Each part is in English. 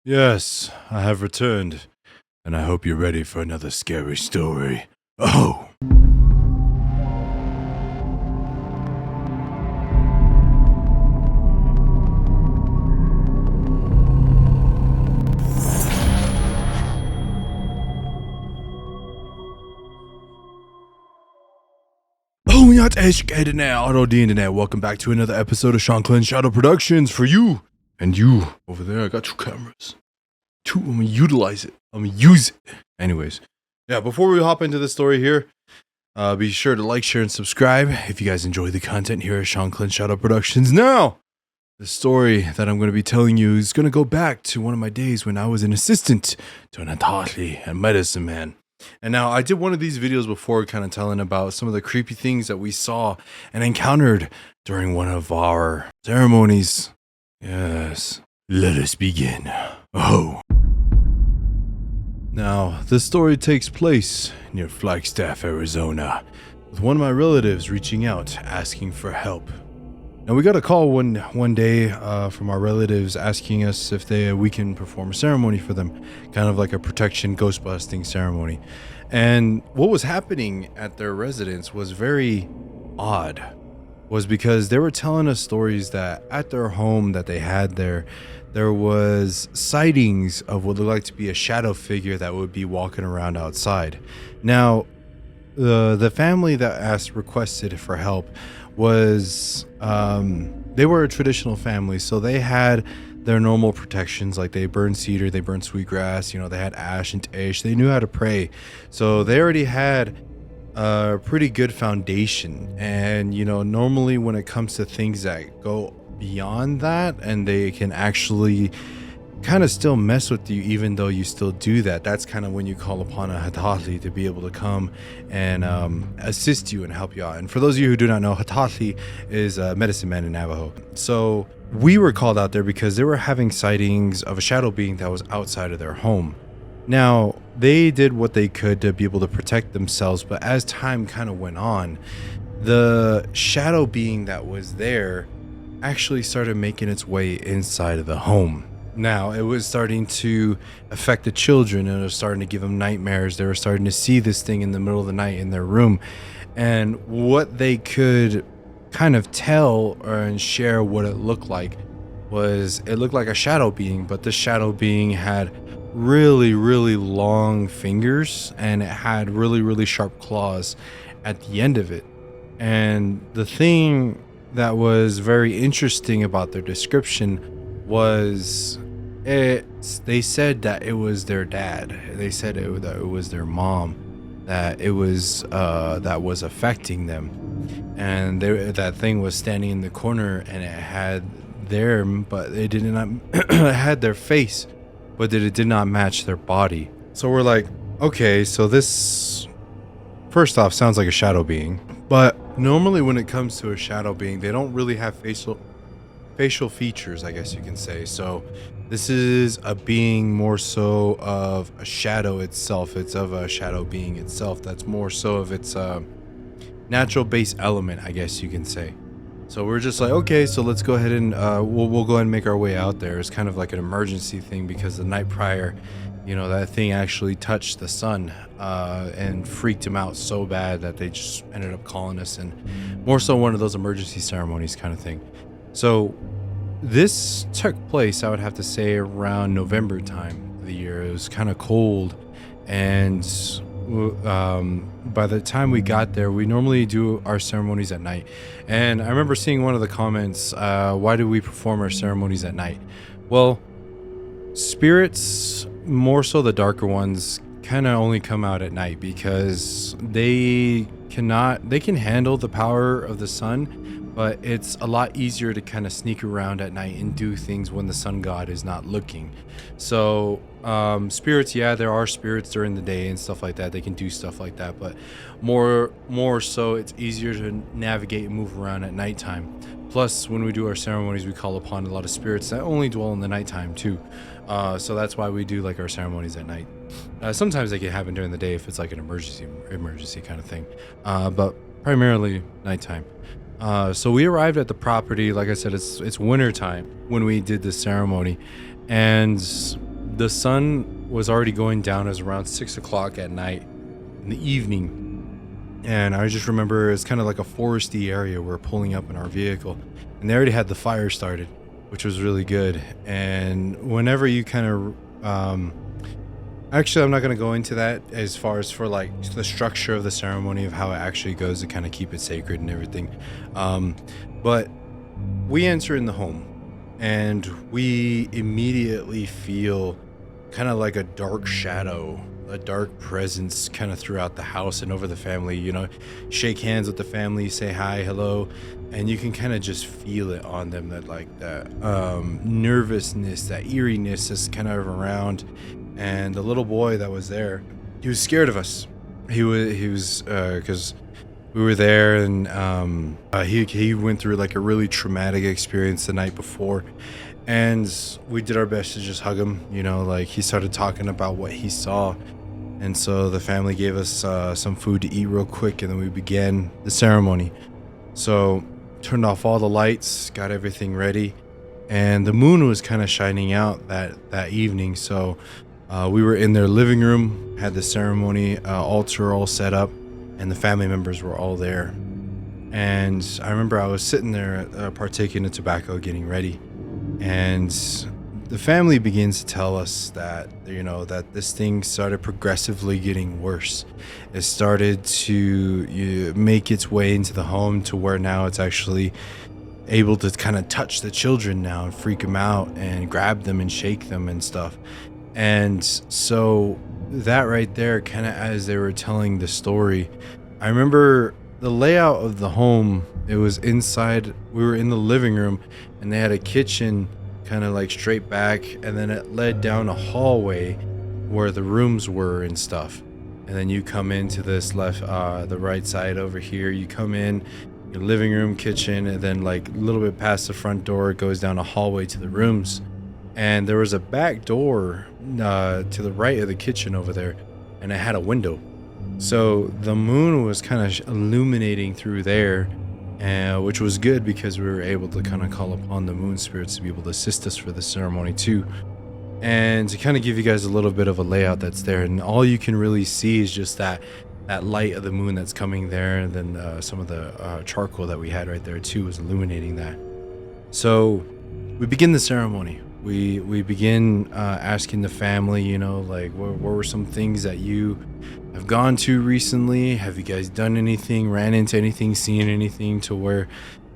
Yes, I have returned, and I hope you're ready for another scary story. Oh! Oh, not educated now, auto the internet. Welcome back to another episode of Shanclen Shadow Productions for you. And you over there, I got two cameras. I'm gonna utilize it. I'm gonna use it. Anyways, yeah, before we hop into the story here, be sure to like, share, and subscribe if you guys enjoy the content here at Shanclen Shadow Productions. Now, the story that I'm going to be telling you is going to go back to one of my days when I was an assistant to an Atali and medicine man. And now I did one of these videos before kind of telling about some of the creepy things that we saw and encountered during one of our ceremonies. Yes, let us begin. Oh. Now, this story takes place near Flagstaff, Arizona, with one of my relatives reaching out asking for help. Now, we got a call one day from our relatives asking us if we can perform a ceremony for them, kind of like a protection ghost busting ceremony. And what was happening at their residence was very odd, was because they were telling us stories that at their home that they had there was sightings of what looked like to be a shadow figure that would be walking around outside. Now, the family that requested for help was they were a traditional family, so they had their normal protections, like they burned cedar, they burned sweetgrass, they had ash and tish, they knew how to pray, so they already had a pretty good foundation. And normally when it comes to things that go beyond that and they can actually kind of still mess with you even though you still do that, that's kind of when you call upon a Hatali to be able to come and assist you and help you out. And for those of you who do not know, Hatali is a medicine man in Navajo. So we were called out there because they were having sightings of a shadow being that was outside of their home. Now, they did what they could to be able to protect themselves, but as time kind of went on, the shadow being that was there actually started making its way inside of the home. Now, it was starting to affect the children, and it was starting to give them nightmares. They were starting to see this thing in the middle of the night in their room. And what they could kind of tell and share what it looked like was it looked like a shadow being, but the shadow being had really, really long fingers, and it had really, really sharp claws at the end of it. And the thing that was very interesting about their description was they said that it was their dad. They said that it was their mom, that it was that was affecting them. And that thing was standing in the corner, and it had but it did not it had their face, but it did not match their body. So we're like, okay, so this first off sounds like a shadow being. But normally when it comes to a shadow being, they don't really have facial features, I guess you can say. So this is a being more so of a shadow itself. It's of a shadow being itself that's more so of its natural base element, I guess you can say. So we're just like, okay, so let's go ahead and we'll go ahead and make our way out there. It's kind of like an emergency thing because the night prior, that thing actually touched the sun and freaked him out so bad that they just ended up calling us, and more so one of those emergency ceremonies kind of thing. So this took place, I would have to say, around November time of the year. It was kind of cold, and by the time we got there, we normally do our ceremonies at night. And I remember seeing one of the comments, why do we perform our ceremonies at night? Well, spirits, more so the darker ones, kind of only come out at night because they can handle the power of the sun, but it's a lot easier to kind of sneak around at night and do things when the sun god is not looking. So spirits, yeah, there are spirits during the day and stuff like that. They can do stuff like that, but more so it's easier to navigate and move around at nighttime. Plus, when we do our ceremonies, we call upon a lot of spirits that only dwell in the nighttime too. So that's why we do like our ceremonies at night. Sometimes they can happen during the day if it's like an emergency kind of thing, but primarily nighttime. So we arrived at the property. Like I said, it's winter time when we did this ceremony, and The sun was already going down. It was around 6 o'clock at night in the evening. And I just remember it's kind of like a foresty area. We're pulling up in our vehicle, and they already had the fire started, which was really good. And whenever you kind of, actually, I'm not going to go into that as far as for like the structure of the ceremony of how it actually goes to kind of keep it sacred and everything. But we enter in the home, and we immediately feel kind of like a dark shadow, a dark presence kind of throughout the house and over the family. You know, shake hands with the family, say hi, hello, and you can kind of just feel it on them, that like that nervousness, that eeriness is kind of around. And the little boy that was there, he was scared of us. He was because we were there, and he went through like a really traumatic experience the night before. And we did our best to just hug him, you know, like he started talking about what he saw. And so the family gave us some food to eat real quick, and then we began the ceremony. So turned off all the lights, got everything ready, and the moon was kind of shining out that evening. So we were in their living room, had the ceremony altar all set up, and the family members were all there. And I remember I was sitting there partaking of tobacco, getting ready. And the family begins to tell us that, you know, that this thing started progressively getting worse. It started to make its way into the home to where now it's actually able to kind of touch the children now and freak them out and grab them and shake them and stuff. And so that right there, kind of as they were telling the story, I remember the layout of the home. It was inside, we were in the living room, and they had a kitchen kind of like straight back, and then it led down a hallway where the rooms were and stuff. And then you come into this left, the right side over here, you come in your living room, kitchen, and then like a little bit past the front door, it goes down a hallway to the rooms. And there was a back door to the right of the kitchen over there, and it had a window. So the moon was kind of illuminating through there, which was good because we were able to kind of call upon the moon spirits to be able to assist us for the ceremony too. And to kind of give you guys a little bit of a layout that's there, and all you can really see is just that light of the moon that's coming there, and then some of the charcoal that we had right there too was illuminating that. So we begin the ceremony. We begin asking the family, you know, like what were some things that you have gone to recently? Have you guys done anything, ran into anything, seen anything to where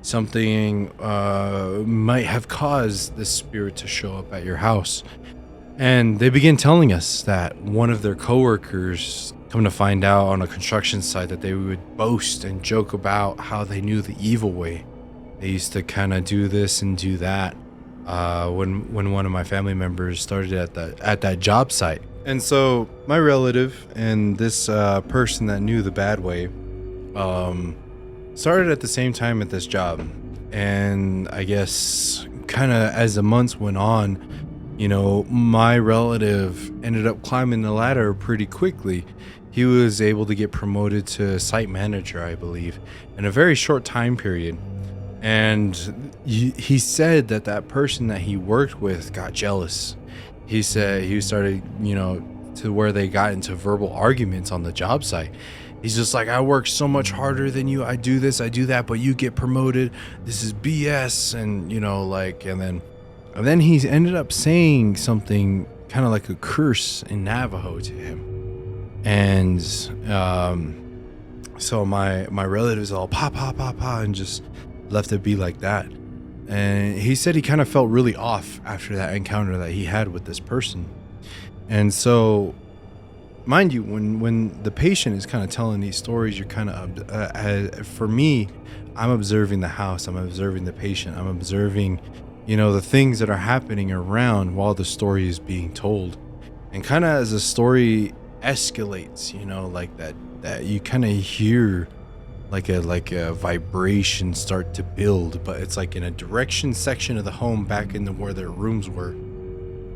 something might have caused the spirit to show up at your house? And they begin telling us that one of their coworkers, come to find out on a construction site, that they would boast and joke about how they knew the evil way. They used to kind of do this and do that. When one of my family members started at that job site. And so my relative and this person that knew the bad way started at the same time at this job. And I guess kind of as the months went on, you know, my relative ended up climbing the ladder pretty quickly. He was able to get promoted to site manager, I believe, in a very short time period. And he said that person that he worked with got jealous. He said he started, you know, to where they got into verbal arguments on the job site. He's just like, I work so much harder than you. I do this, I do that, but you get promoted. This is BS. And, you know, like, and then he ended up saying something kind of like a curse in Navajo to him. And so my relatives all pa, and just left it be like that. And he said he kind of felt really off after that encounter that he had with this person. And so, mind you, when the patient is kind of telling these stories, you're kind of, for me, I'm observing the house, I'm observing the patient, I'm observing, you know, the things that are happening around while the story is being told. And kind of as the story escalates, you know, like that you kind of hear like a vibration start to build, but it's like in a direction section of the home back in where their rooms were.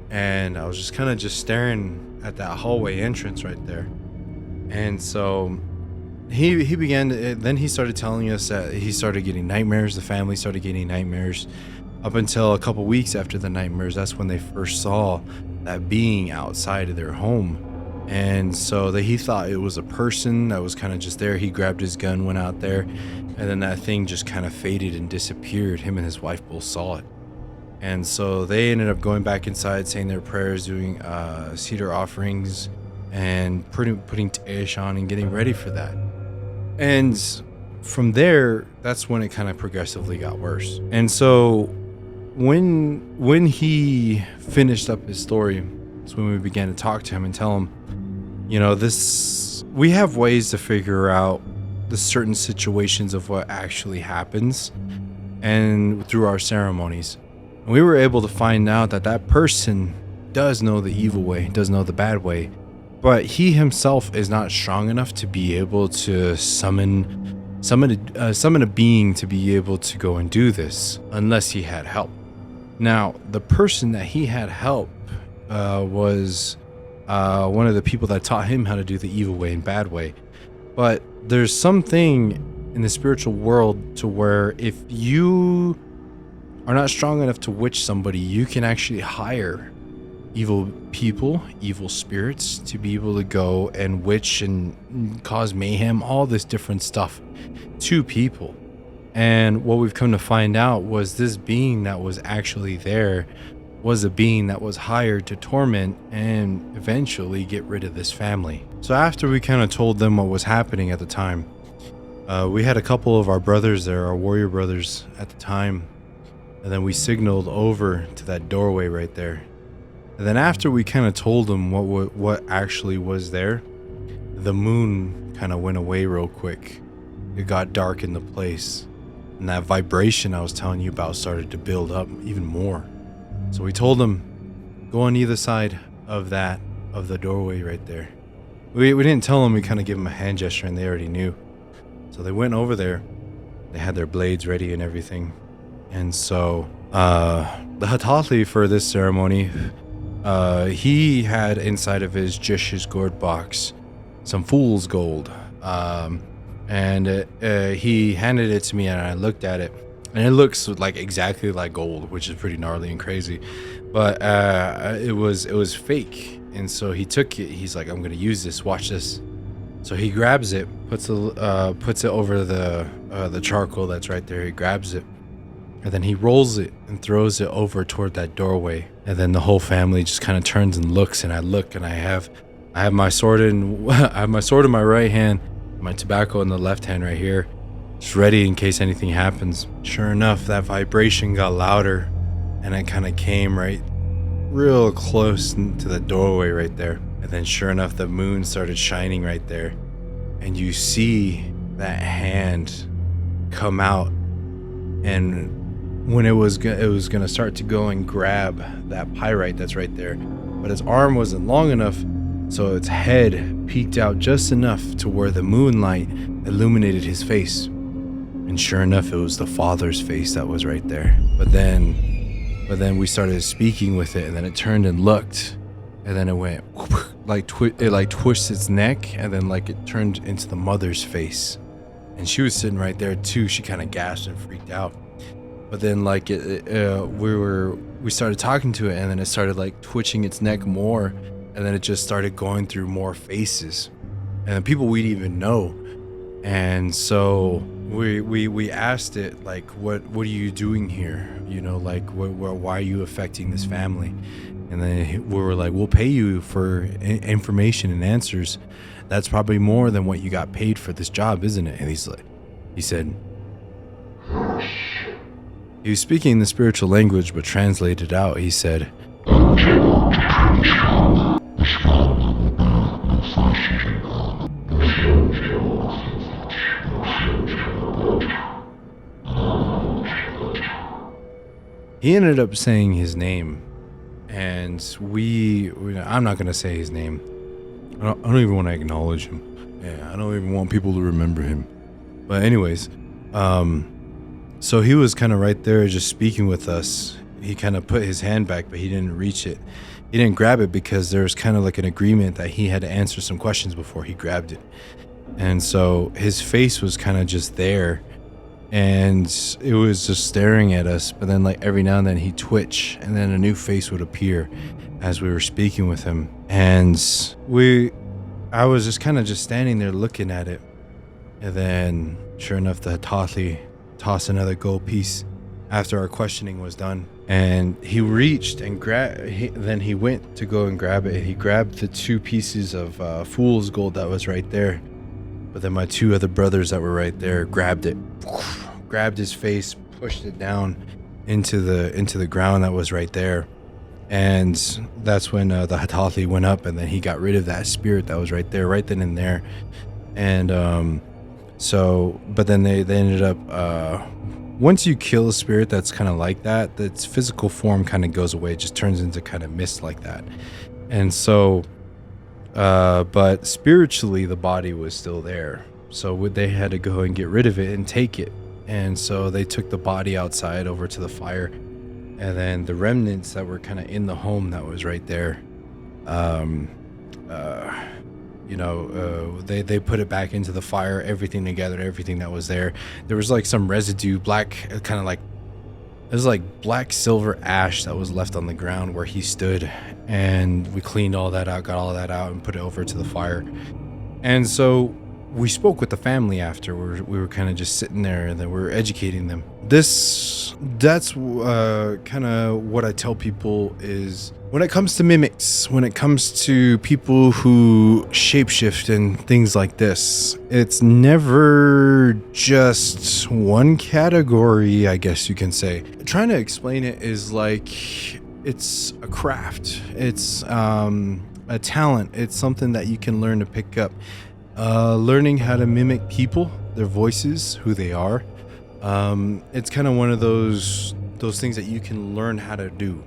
And I was just kind of just staring at that hallway entrance right there. And so he began to, then he started telling us that he started getting nightmares. The family started getting nightmares up until a couple weeks after the nightmares. That's when they first saw that being outside of their home. And so that he thought it was a person that was kind of just there. He grabbed his gun, went out there, and then that thing just kind of faded and disappeared. Him and his wife both saw it. And so they ended up going back inside, saying their prayers, doing cedar offerings, and putting Tesh on and getting ready for that. And from there, that's when it kind of progressively got worse. And so when he finished up his story, that's when we began to talk to him and tell him, we have ways to figure out the certain situations of what actually happens, and through our ceremonies. And we were able to find out that person does know the evil way, does know the bad way, but he himself is not strong enough to be able to summon a being to be able to go and do this unless he had help. Now, the person that he had help was one of the people that taught him how to do the evil way and bad way. But there's something in the spiritual world to where if you are not strong enough to witch somebody, you can actually hire evil people, evil spirits, to be able to go and witch and cause mayhem, all this different stuff to people. And what we've come to find out was this being that was actually there was a being that was hired to torment and eventually get rid of this family. So after we kind of told them what was happening at the time, we had a couple of our brothers there, our warrior brothers at the time, and then we signaled over to that doorway right there. And then after we kind of told them what actually was there, the moon kind of went away real quick. It got dark in the place, and that vibration I was telling you about started to build up even more. So we told them, go on either side of the doorway right there. We didn't tell them, we kind of gave them a hand gesture and they already knew. So they went over there, they had their blades ready and everything. And so the Hatali for this ceremony, he had inside of his gourd box some fool's gold. And he handed it to me and I looked at it. And it looks like exactly like gold, which is pretty gnarly and crazy. But it was fake. And so he took it. He's like, I'm going to use this. Watch this. So he grabs it, puts it over the charcoal that's right there. He grabs it. And then he rolls it and throws it over toward that doorway. And then the whole family just kind of turns and looks. And I look and I have my sword in my right hand, my tobacco in the left hand right here. Just ready in case anything happens. Sure enough, that vibration got louder and it kind of came right real close to the doorway right there. And then sure enough, the moon started shining right there. And you see that hand come out. And when it was going to start to go and grab that pyrite that's right there. But its arm wasn't long enough, so its head peeked out just enough to where the moonlight illuminated his face. And sure enough, it was the father's face that was right there. But then we started speaking with it, and then it turned and looked, and then it went it twisted its neck, and then it turned into the mother's face, and she was sitting right there too. She kind of gasped and freaked out. But then we started talking to it, and then it started twitching its neck more, and then it just started going through more faces, and the people we'd even know. And so we asked it, what are you doing here? Why are you affecting this family? And then we were like, we'll pay you for information and answers. That's probably more than what you got paid for this job, isn't it? And he said, he was speaking the spiritual language, but translated out, he said, he ended up saying his name, and I'm not going to say his name. I don't even want to acknowledge him. Yeah, I don't even want people to remember him. But anyways, so he was kind of right there just speaking with us. He kind of put his hand back, but he didn't reach it. He didn't grab it because there was kind of an agreement that he had to answer some questions before he grabbed it. And so his face was kind of just there. and it was just staring at us. But then like every now and then he'd twitch, and then a new face would appear as we were speaking with him. And I was just kind of just standing there looking at it. And then sure enough, the Hatathi tossed another gold piece after our questioning was done. And he reached and then he went to go and grab it. He grabbed the 2 pieces of fool's gold that was right there. But then my 2 other brothers that were right there grabbed it, grabbed his face, pushed it down into the ground that was right there. And that's when the Hatathi went up, and then he got rid of that spirit that was right there, right then and there. And but then they ended up, once you kill a spirit that's kind of like that, its physical form kind of goes away. It just turns into kind of mist like that. And so, but spiritually, the body was still there. So they had to go and get rid of it and take it. And so they took the body outside over to the fire. And then the remnants that were kind of in the home that was right there, they put it back into the fire, everything together, everything that was there. There was like some residue, black, kind of like, it was like black silver ash that was left on the ground where he stood. And we cleaned all that out, got all that out, and put it over to the fire. And so we spoke with the family after. We were kind of just sitting there, and then we were educating them. That's kind of what I tell people is, when it comes to mimics, when it comes to people who shapeshift and things like this, it's never just one category, I guess you can say. Trying to explain it is like, it's a craft. It's a talent. It's something that you can learn to pick up. Learning how to mimic people, their voices, who they are. It's kind of one of those things that you can learn how to do.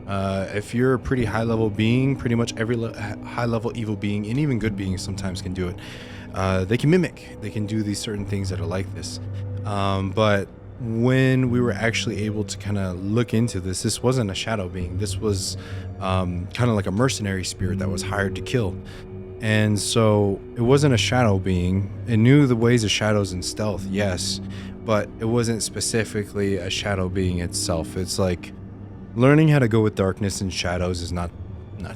If you're a pretty high level being, pretty much every high level evil being, and even good beings sometimes can do it. They can mimic. They can do these certain things that are like this. But when we were actually able to kind of look into this wasn't a shadow being. This was kind of like a mercenary spirit that was hired to kill. And so it wasn't a shadow being. It knew the ways of shadows and stealth, yes, but it wasn't specifically a shadow being itself. It's like learning how to go with darkness and shadows is not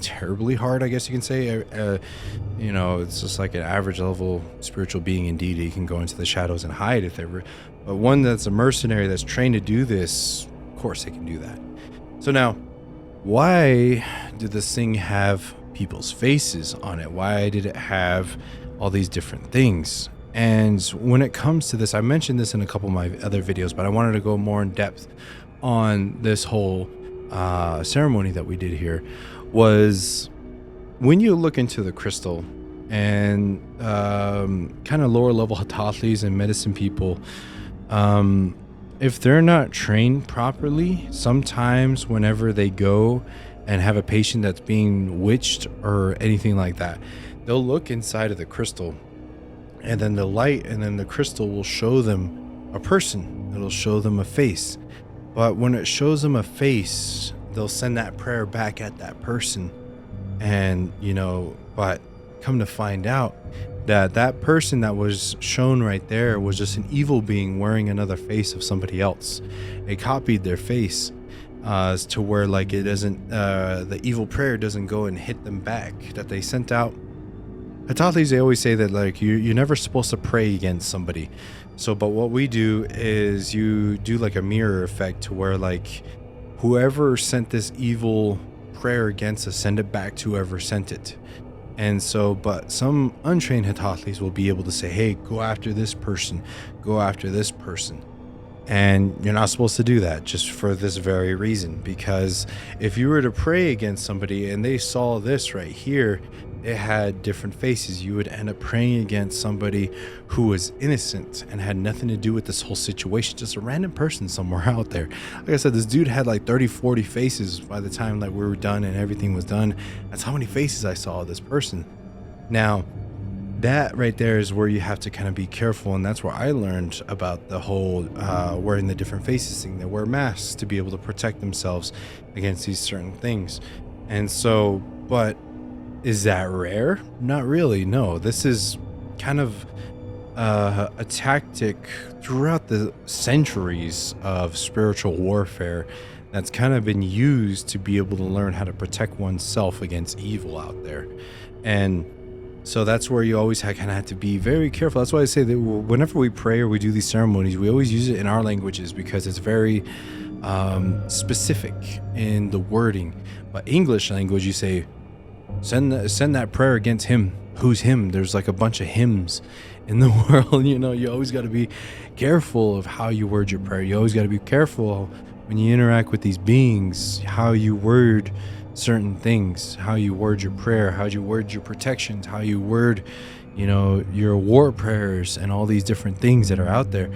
terribly hard, I guess you can say. It's just like an average level spiritual being. Indeed, he can go into the shadows and hide if they were. But one that's a mercenary that's trained to do this, of course they can do that. So now, why did this thing have people's faces on it? Why did it have all these different things? And when it comes to this, I mentioned this in a couple of my other videos, but I wanted to go more in depth on this whole ceremony that we did here. Was when you look into the crystal and kind of lower level Hatathis and medicine people, if they're not trained properly, sometimes whenever they go and have a patient that's being witched or anything like that, they'll look inside of the crystal, and then the light and then the crystal will show them a person. It'll show them a face. But when it shows them a face, they'll send that prayer back at that person. And, but come to find out that that person that was shown right there was just an evil being wearing another face of somebody else. They copied their face. To where like it doesn't, the evil prayer doesn't go and hit them back that they sent out. Hatathis, they always say that like you're never supposed to pray against somebody. So, but what we do is you do like a mirror effect to where like whoever sent this evil prayer against us, send it back to whoever sent it. And so, but some untrained Hatathis will be able to say, hey, go after this person, go after this person. And you're not supposed to do that, just for this very reason, because if you were to pray against somebody and they saw this right here, it had different faces, you would end up praying against somebody who was innocent and had nothing to do with this whole situation, just a random person somewhere out there. Like I said, this dude had like 30-40 faces by the time that we were done and everything was done. That's how many faces I saw of this person. Now, that right there is where you have to kind of be careful, and that's where I learned about the whole wearing the different faces thing. They wear masks to be able to protect themselves against these certain things. And so, but is that rare? Not really, no. This is kind of a tactic throughout the centuries of spiritual warfare that's kind of been used to be able to learn how to protect oneself against evil out there. And so that's where you always kind of have to be very careful. That's why I say that whenever we pray or we do these ceremonies, we always use it in our languages because it's very specific in the wording. But English language, you say, send that prayer against him. Who's him? There's like a bunch of hymns in the world. You always got to be careful of how you word your prayer. You always got to be careful when you interact with these beings, how you word certain things, how you word your prayer, how you word your protections, how you word, your war prayers and all these different things that are out there.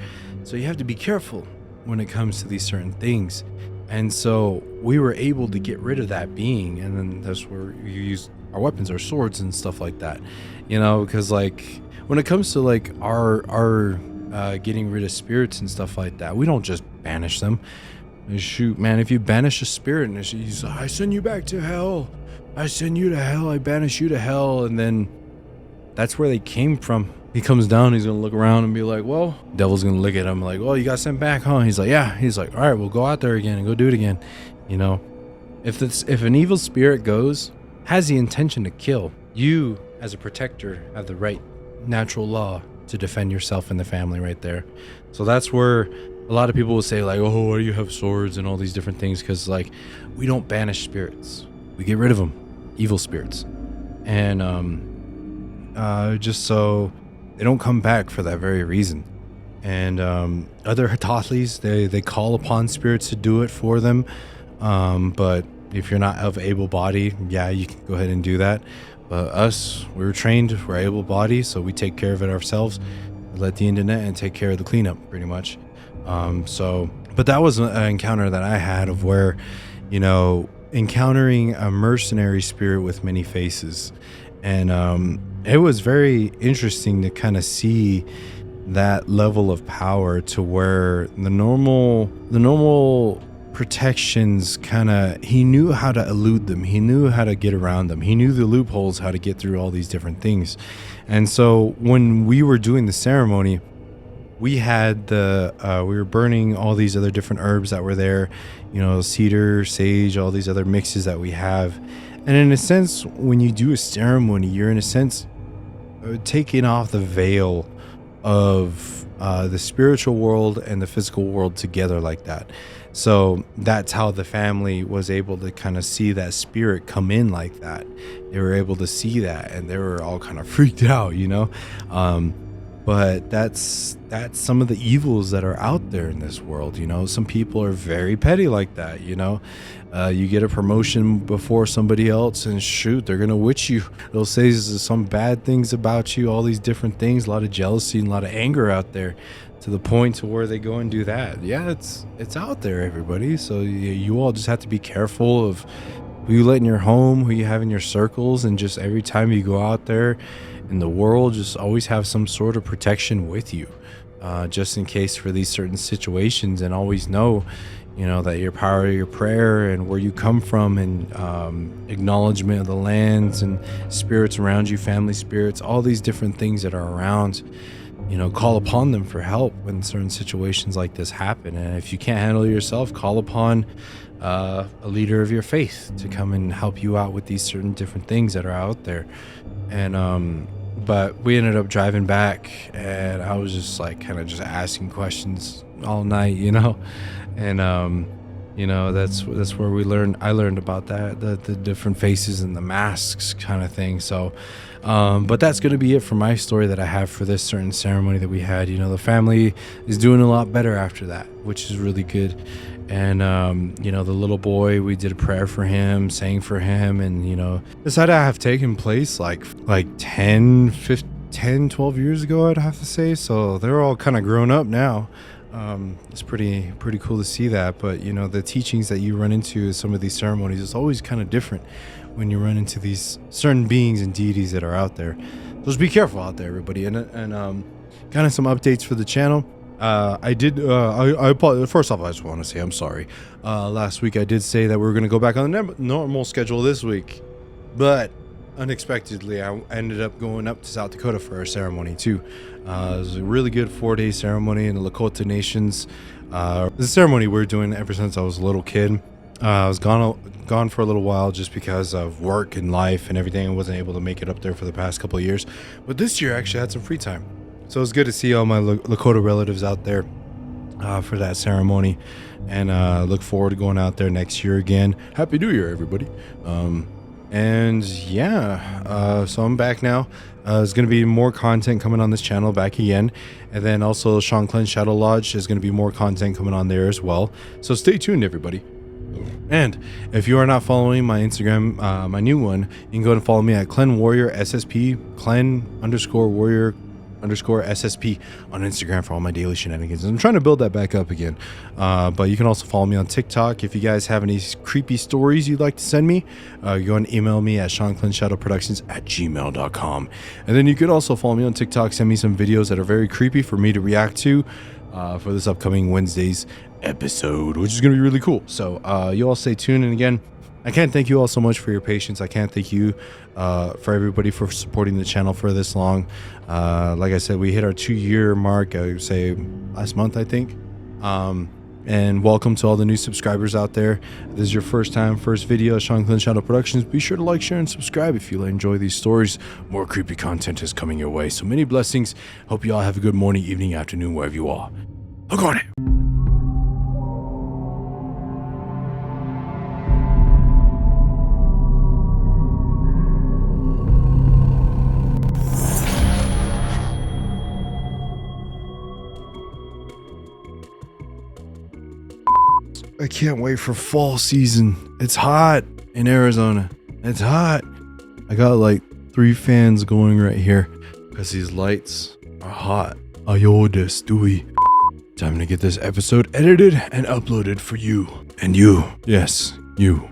So you have to be careful when it comes to these certain things. And so we were able to get rid of that being, and then that's where you use our weapons, our swords and stuff like that, because like when it comes to like our getting rid of spirits and stuff like that, we don't just banish them. Shoot, man, if you banish a spirit and he's I send you back to hell, I send you to hell, I banish you to hell, and then that's where they came from. He comes down, he's gonna look around and be like, well, devil's gonna look at him like, well, you got sent back, huh? He's like, yeah. He's like, all right, we'll go out there again and go do it again. If an evil spirit has the intention to kill, you as a protector have the right natural law to defend yourself and the family right there. So that's where a lot of people will say like, oh, why do you have swords and all these different things? Because like we don't banish spirits, we get rid of them, evil spirits, and just so they don't come back for that very reason. And other Hatathlis, they call upon spirits to do it for them, but if you're not of able body, yeah, you can go ahead and do that. But us, we're trained, we're able body, so we take care of it ourselves. We let the internet and take care of the cleanup pretty much. But that was an encounter that I had of where, encountering a mercenary spirit with many faces. And it was very interesting to kind of see that level of power to where the normal protections he knew how to elude them. He knew how to get around them. He knew the loopholes, how to get through all these different things. And so when we were doing the ceremony, we had we were burning all these other different herbs that were there, cedar, sage, all these other mixes that we have. And in a sense, when you do a ceremony, you're in a sense taking off the veil of the spiritual world and the physical world together like that. So that's how the family was able to kind of see that spirit come in like that. They were able to see that, and they were all kind of freaked out, But that's some of the evils that are out there in this world. Some people are very petty like that. You get a promotion before somebody else, and shoot, they're gonna witch you. They'll say some bad things about you, all these different things, a lot of jealousy and a lot of anger out there, to the point to where they go and do that. Yeah, it's out there, everybody. So you all just have to be careful of who you let in your home, who you have in your circles, and just every time you go out there in the world, just always have some sort of protection with you, just in case for these certain situations. And always know, that your power of your prayer and where you come from, and acknowledgement of the lands and spirits around you, family spirits, all these different things that are around, call upon them for help when certain situations like this happen. And if you can't handle it yourself, call upon a leader of your faith to come and help you out with these certain different things that are out there. And but we ended up driving back, and I was just like kind of just asking questions all night, and that's where I learned about that, the different faces and the masks kind of thing. So but that's going to be it for my story that I have for this certain ceremony that we had. The family is doing a lot better after that, which is really good. And the little boy, we did a prayer for him, sang for him, and this had to have taken place like 10, 12 years ago, I'd have to say. So they're all kind of grown up now. It's pretty cool to see that. But the teachings that you run into in some of these ceremonies is always kind of different when you run into these certain beings and deities that are out there. So just be careful out there, everybody. And kind of some updates for the channel. I first off, I just want to say I'm sorry. Last week I did say that we were going to go back on the normal schedule this week, but unexpectedly, I ended up going up to South Dakota for a ceremony too. It was a really good 4-day ceremony in the Lakota Nations. The ceremony we're doing ever since I was a little kid. I was gone for a little while just because of work and life and everything. I wasn't able to make it up there for the past couple of years. But this year I actually had some free time. So it was good to see all my Lakota relatives out there for that ceremony. And look forward to going out there next year again. Happy New Year, everybody. And yeah, so I'm back now. There's going to be more content coming on this channel back again. And then also Shanclen Shadow Lodge, there's going to be more content coming on there as well. So stay tuned, everybody. And if you are not following my Instagram, my new one, you can go and follow me at Clen Warrior SSP, Clen_Warrior _SSP on Instagram for all my daily shenanigans. I'm trying to build that back up again. But you can also follow me on TikTok. If you guys have any creepy stories you'd like to send me, go and email me at ShanclenShadowProductions@gmail.com. And then you could also follow me on TikTok, send me some videos that are very creepy for me to react to for this upcoming Wednesday's episode, which is going to be really cool. So you all stay tuned. And again, I can't thank you all so much for your patience. I can't thank you for everybody for supporting the channel for this long. Like I said, we hit our 2-year mark, I would say last month, I think. And welcome to all the new subscribers out there. If this is your first video, Shanclen Shadow Productions. Be sure to like, share, and subscribe if you enjoy these stories. More creepy content is coming your way. So many blessings. Hope you all have a good morning, evening, afternoon, wherever you are. Hook on it. I can't wait for fall season. It's hot in Arizona. It's hot. I got like 3 fans going right here because these lights are hot. Ayoda Stewie. Time to get this episode edited and uploaded for you. And you. Yes, you.